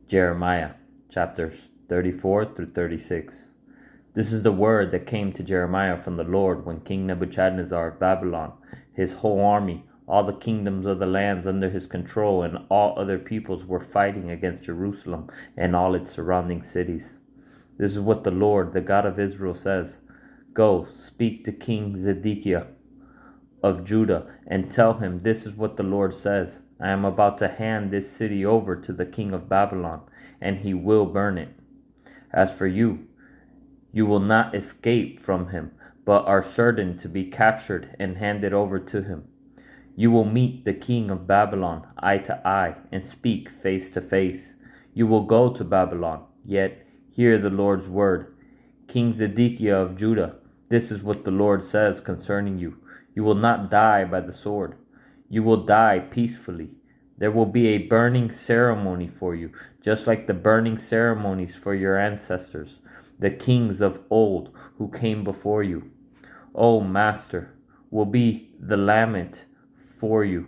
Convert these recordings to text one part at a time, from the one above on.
Jeremiah chapters 34 through 36. This is the word that came to Jeremiah from the Lord when King Nebuchadnezzar of Babylon, his whole army, all the kingdoms of the lands under his control, and all other peoples were fighting against Jerusalem and all its surrounding cities. This is what the Lord, the God of Israel, says. Go, speak to King Zedekiah of Judah and tell him, this is what the Lord says. I am about to hand this city over to the king of Babylon, and he will burn it. As for you, you will not escape from him, but are certain to be captured and handed over to him. You will meet the king of Babylon eye to eye and speak face to face. You will go to Babylon, yet hear the Lord's word. King Zedekiah of Judah, this is what the Lord says concerning you. You will not die by the sword. You will die peacefully. There will be a burning ceremony for you, just like the burning ceremonies for your ancestors, the kings of old who came before you. O Master, will be the lament for you.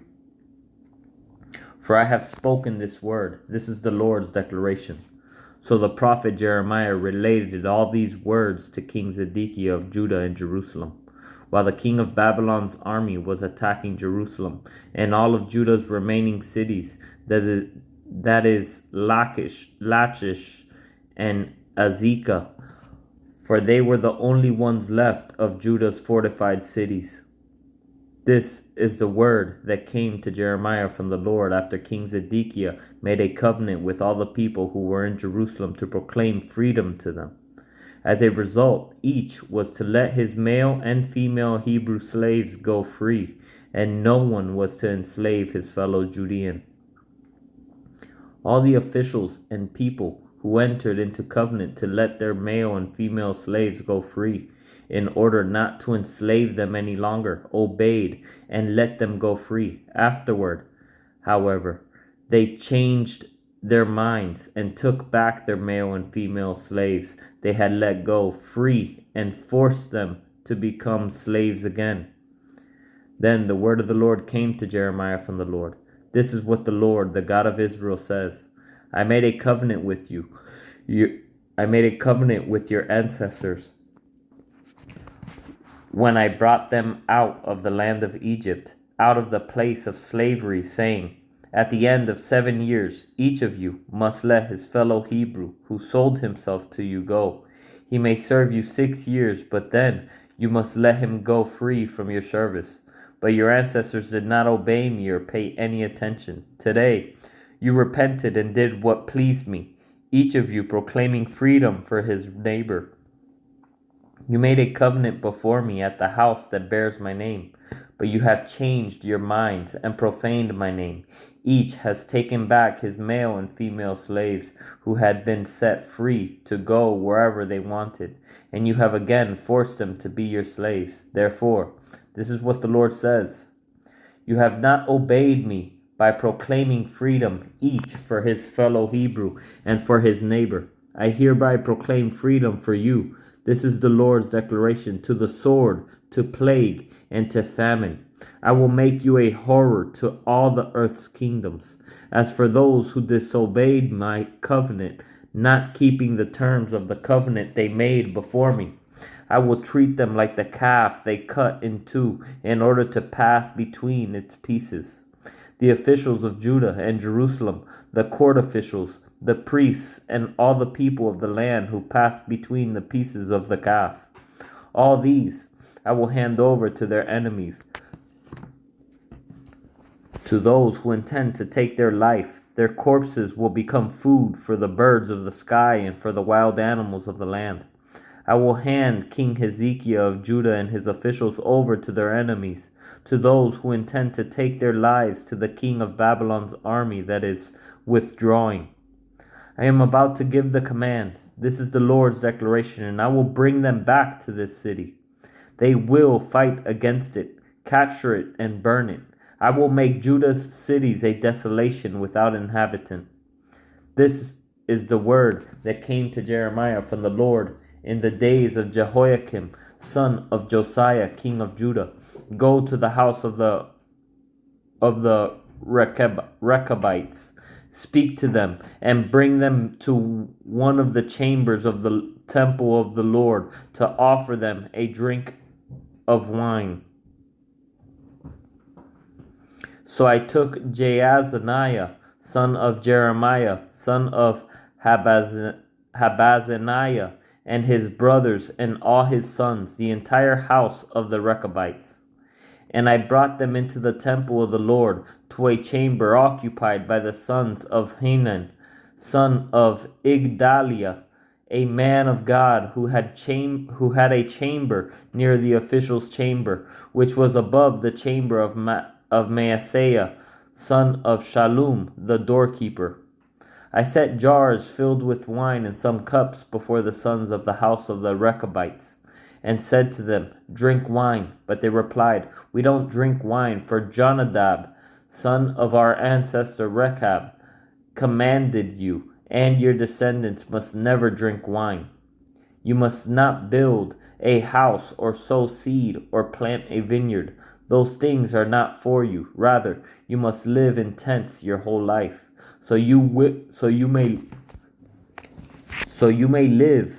For I have spoken this word. This is the Lord's declaration. So the prophet Jeremiah related all these words to King Zedekiah of Judah and Jerusalem, while the king of Babylon's army was attacking Jerusalem and all of Judah's remaining cities, that is Lachish and Azekah, for they were the only ones left of Judah's fortified cities. This is the word that came to Jeremiah from the Lord after King Zedekiah made a covenant with all the people who were in Jerusalem to proclaim freedom to them. As a result, each was to let his male and female Hebrew slaves go free, and no one was to enslave his fellow Judean. All the officials and people who entered into covenant to let their male and female slaves go free, in order not to enslave them any longer, obeyed and let them go free. Afterward, however, they changed their minds and took back their male and female slaves they had let go free and forced them to become slaves again. Then the word of the Lord came to Jeremiah from the Lord. This is what the Lord, the God of Israel, says. I made a covenant with you. I made a covenant with your ancestors when I brought them out of the land of Egypt, out of the place of slavery, saying, at the end of 7 years, each of you must let his fellow Hebrew who sold himself to you go. He may serve you 6 years, but then you must let him go free from your service. But your ancestors did not obey me or pay any attention. Today, you repented and did what pleased me, each of you proclaiming freedom for his neighbor. You made a covenant before me at the house that bears my name, but you have changed your minds and profaned my name. Each has taken back his male and female slaves who had been set free to go wherever they wanted, and you have again forced them to be your slaves. Therefore, this is what the Lord says. You have not obeyed me by proclaiming freedom, each for his fellow Hebrew and for his neighbor. I hereby proclaim freedom for you. This is the Lord's declaration, to the sword, to plague, and to famine. I will make you a horror to all the earth's kingdoms. As for those who disobeyed my covenant, not keeping the terms of the covenant they made before me, I will treat them like the calf they cut in two in order to pass between its pieces. The officials of Judah and Jerusalem, the court officials, the priests, and all the people of the land who passed between the pieces of the calf. All these I will hand over to their enemies, to those who intend to take their life. Their corpses will become food for the birds of the sky and for the wild animals of the land. I will hand King Hezekiah of Judah and his officials over to their enemies, to those who intend to take their lives, to the king of Babylon's army that is withdrawing. I am about to give the command. This is the Lord's declaration, and I will bring them back to this city. They will fight against it, capture it, and burn it. I will make Judah's cities a desolation without inhabitant. This is the word that came to Jeremiah from the Lord in the days of Jehoiakim, son of Josiah, king of Judah. Go to the house of the Rechabites Speak to them and bring them to one of the chambers of the temple of the Lord to offer them a drink of wine. So I took Jaazaniah, son of Jeremiah, son of Habazaniah, and his brothers and all his sons, the entire house of the Rechabites. And I brought them into the temple of the Lord, to a chamber occupied by the sons of Hanan, son of Igdaliah, a man of God who had a chamber near the official's chamber, which was above the chamber of Maaseiah, son of Shallum, the doorkeeper. I set jars filled with wine and some cups before the sons of the house of the Rechabites, and said to them, Drink wine. But they replied, We don't drink wine, for Jonadab, son of our ancestor Rechab, commanded you, and your descendants must never drink wine. You must not build a house or sow seed or plant a vineyard. Those things are not for you. Rather, you must live in tents your whole life, so you may live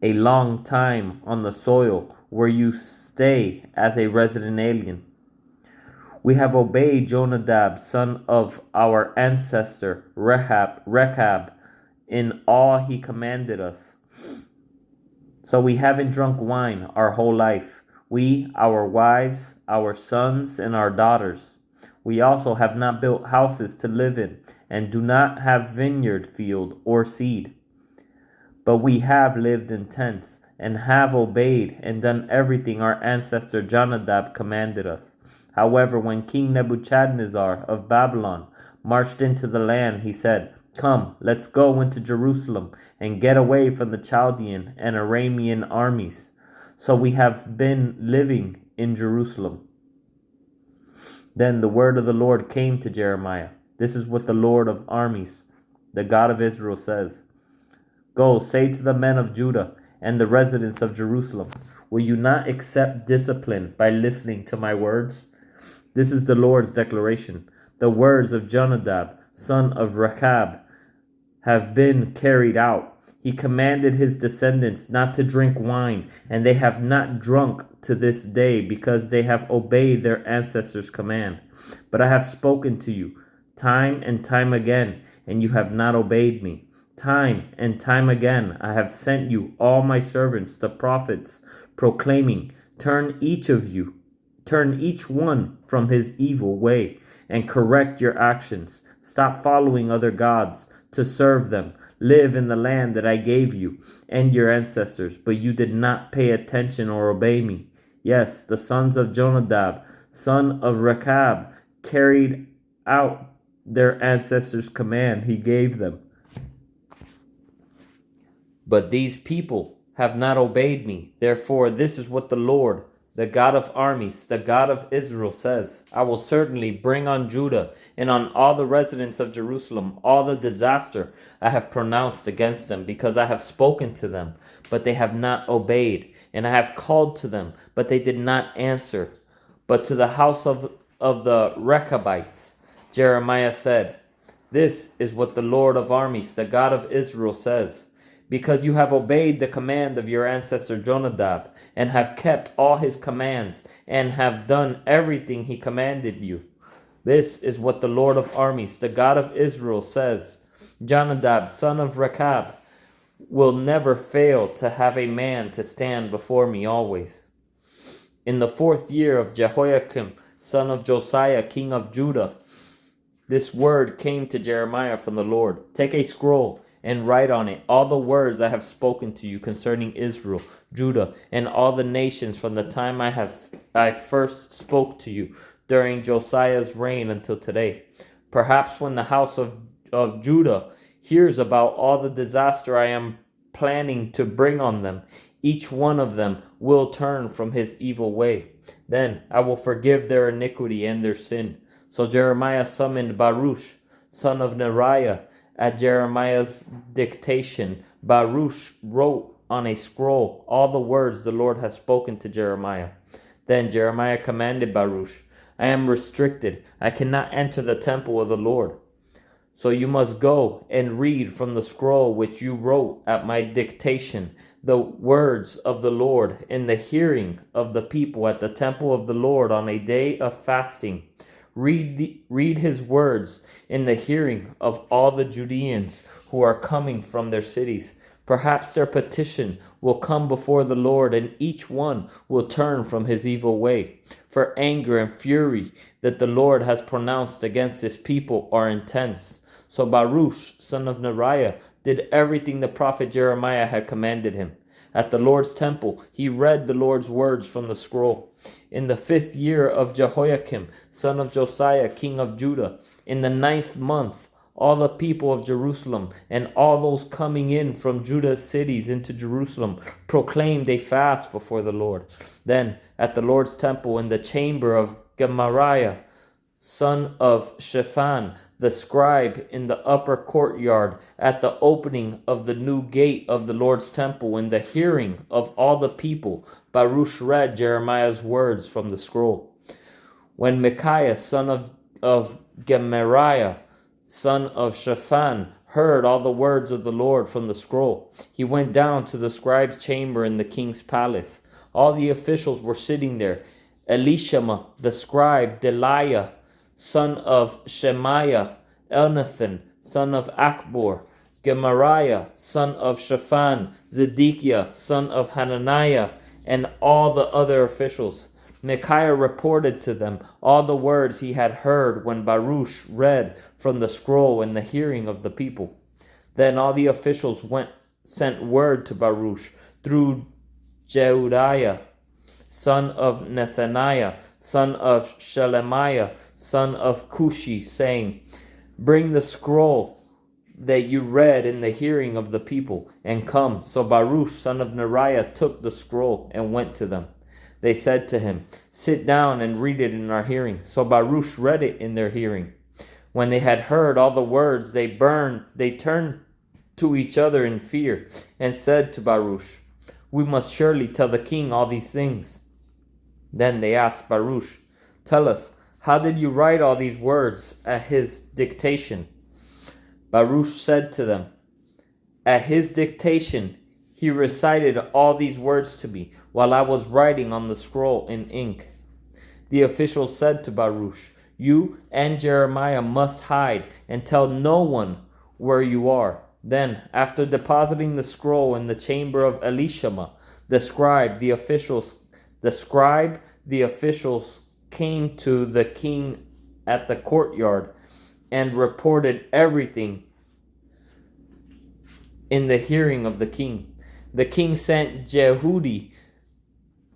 a long time on the soil where you stay as a resident alien. We have obeyed Jonadab, son of our ancestor Rechab, in all he commanded us. So we haven't drunk wine our whole life, we, our wives, our sons, and our daughters. We also have not built houses to live in, and do not have vineyard field or seed. But we have lived in tents, and have obeyed and done everything our ancestor Jonadab commanded us. However, when King Nebuchadnezzar of Babylon marched into the land, he said, Come, let's go into Jerusalem and get away from the Chaldean and Aramean armies. So we have been living in Jerusalem. Then the word of the Lord came to Jeremiah. This is what the Lord of armies, the God of Israel, says. Go, say to the men of Judah and the residents of Jerusalem, Will you not accept discipline by listening to my words? This is the Lord's declaration. The words of Jonadab, son of Rechab, have been carried out. He commanded his descendants not to drink wine, and they have not drunk to this day, because they have obeyed their ancestors' command. But I have spoken to you time and time again, and you have not obeyed me. Time and time again I have sent you all my servants, the prophets, proclaiming, Turn each one from his evil way, and correct your actions. Stop following other gods to serve them. Live in the land that I gave you and your ancestors, but you did not pay attention or obey me. Yes, the sons of Jonadab, son of Rechab, carried out their ancestors' command he gave them. But these people have not obeyed me. Therefore, this is what the Lord, the God of armies, the God of Israel, says. I will certainly bring on Judah and on all the residents of Jerusalem all the disaster I have pronounced against them, because I have spoken to them, but they have not obeyed, and I have called to them, but they did not answer. But to the house of the Rechabites, Jeremiah said, This is what the Lord of armies, the God of Israel, says. Because you have obeyed the command of your ancestor Jonadab, and have kept all his commands, and have done everything he commanded you. This is what the Lord of armies, the God of Israel, says. Jonadab, son of Rechab, will never fail to have a man to stand before me always. In the 4th year of Jehoiakim, son of Josiah, king of Judah, this word came to Jeremiah from the Lord. Take a scroll and write on it all the words I have spoken to you concerning Israel, Judah, and all the nations from the time I first spoke to you during Josiah's reign until today. Perhaps when the house of Judah hears about all the disaster I am planning to bring on them, each one of them will turn from his evil way. Then I will forgive their iniquity and their sin. So Jeremiah summoned Baruch, son of Neriah. At Jeremiah's dictation, Baruch wrote on a scroll all the words the Lord has spoken to Jeremiah. Then Jeremiah commanded Baruch, I am restricted. I cannot enter the temple of the Lord. So you must go and read from the scroll which you wrote at my dictation the words of the Lord in the hearing of the people at the temple of the Lord on a day of fasting. Read his words in the hearing of all the Judeans who are coming from their cities. Perhaps their petition will come before the Lord, and each one will turn from his evil way. For anger and fury that the Lord has pronounced against his people are intense. So Baruch, son of Neriah, did everything the prophet Jeremiah had commanded him. At the Lord's temple, he read the Lord's words from the scroll. In the 5th year of Jehoiakim, son of Josiah, king of Judah, in the 9th month, all the people of Jerusalem and all those coming in from Judah's cities into Jerusalem proclaimed a fast before the Lord. Then at the Lord's temple in the chamber of Gemariah, son of Shaphan, the scribe, in the upper courtyard at the opening of the new gate of the Lord's temple, in the hearing of all the people, Baruch read Jeremiah's words from the scroll. When Micaiah, son of Gemariah, son of Shaphan, heard all the words of the Lord from the scroll, he went down to the scribe's chamber in the king's palace. All the officials were sitting there. Elishama, the scribe, Delaiah, son of Shemaiah, Elnathan, son of Akbor, Gemariah, son of Shaphan, Zedekiah, son of Hananiah, and all the other officials. Micaiah reported to them all the words he had heard when Baruch read from the scroll in the hearing of the people. Then all the officials sent word to Baruch through Jeudiah, son of Nethaniah, son of Shelemiah, son of Cushi, saying, "Bring the scroll that you read in the hearing of the people, and come." So Baruch, son of Neriah, took the scroll and went to them. They said to him, "Sit down and read it in our hearing." So Baruch read it in their hearing. When they had heard all the words, they turned to each other in fear and said to Baruch, "We must surely tell the king all these things." Then they asked Baruch, "Tell us, how did you write all these words at his dictation?" Baruch said to them, "At his dictation, he recited all these words to me while I was writing on the scroll in ink." The officials said to Baruch, "You and Jeremiah must hide and tell no one where you are." Then, after depositing the scroll in the chamber of Elishama, the scribe, the officials came to the king at the courtyard and reported everything in the hearing of the king. The king sent Jehudi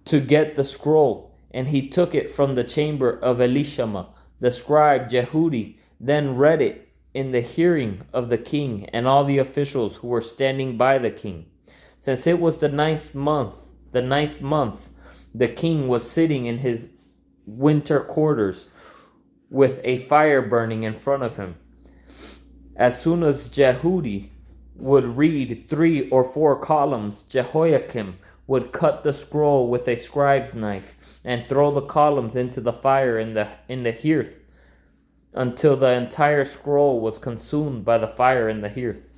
to get the scroll, and he took it from the chamber of Elishama. The scribe Jehudi then read it in the hearing of the king and all the officials who were standing by the king. Since it was the ninth month, the king was sitting in his winter quarters with a fire burning in front of him. As soon as Jehudi would read 3 or 4 columns, Jehoiakim would cut the scroll with a scribe's knife and throw the columns into the fire in the hearth until the entire scroll was consumed by the fire in the hearth.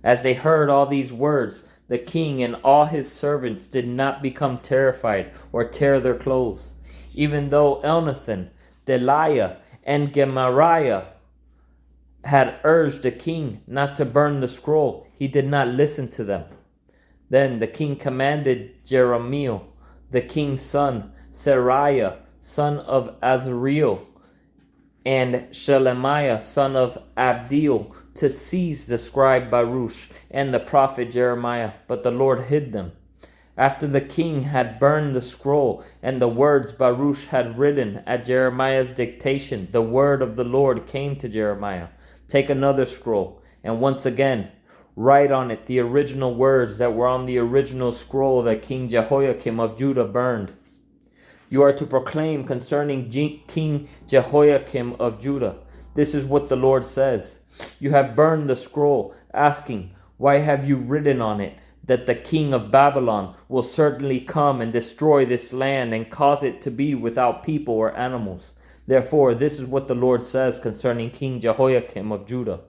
As they heard all these words, the king and all his servants did not become terrified or tear their clothes. Even though Elnathan, Delaiah, and Gemariah had urged the king not to burn the scroll, he did not listen to them. Then the king commanded Jeremiel, the king's son, Seraiah, son of Azariel, and Shelemiah, son of Abdiel, to seize the scribe Baruch and the prophet Jeremiah, but the Lord hid them. After the king had burned the scroll and the words Baruch had written at Jeremiah's dictation, the word of the Lord came to Jeremiah. "Take another scroll, and once again write on it the original words that were on the original scroll that King Jehoiakim of Judah burned. You are to proclaim concerning King Jehoiakim of Judah. This is what the Lord says. You have burned the scroll, asking, 'Why have you written on it that the king of Babylon will certainly come and destroy this land and cause it to be without people or animals?' Therefore, this is what the Lord says concerning King Jehoiakim of Judah.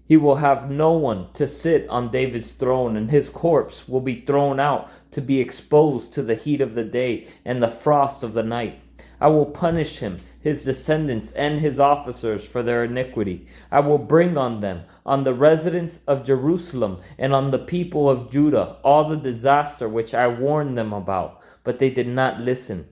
He will have no one to sit on David's throne, and his corpse will be thrown out to be exposed to the heat of the day and the frost of the night. I will punish him, his descendants, and his officers for their iniquity. I will bring on them, on the residents of Jerusalem, and on the people of Judah, all the disaster which I warned them about, but they did not listen.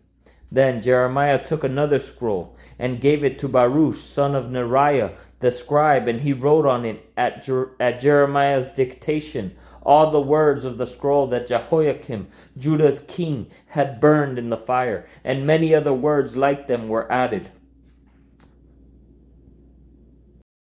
Then Jeremiah took another scroll and gave it to Baruch, son of Neriah, the scribe, and he wrote on it at Jeremiah's dictation all the words of the scroll that Jehoiakim, Judah's king, had burned in the fire, and many other words like them were added.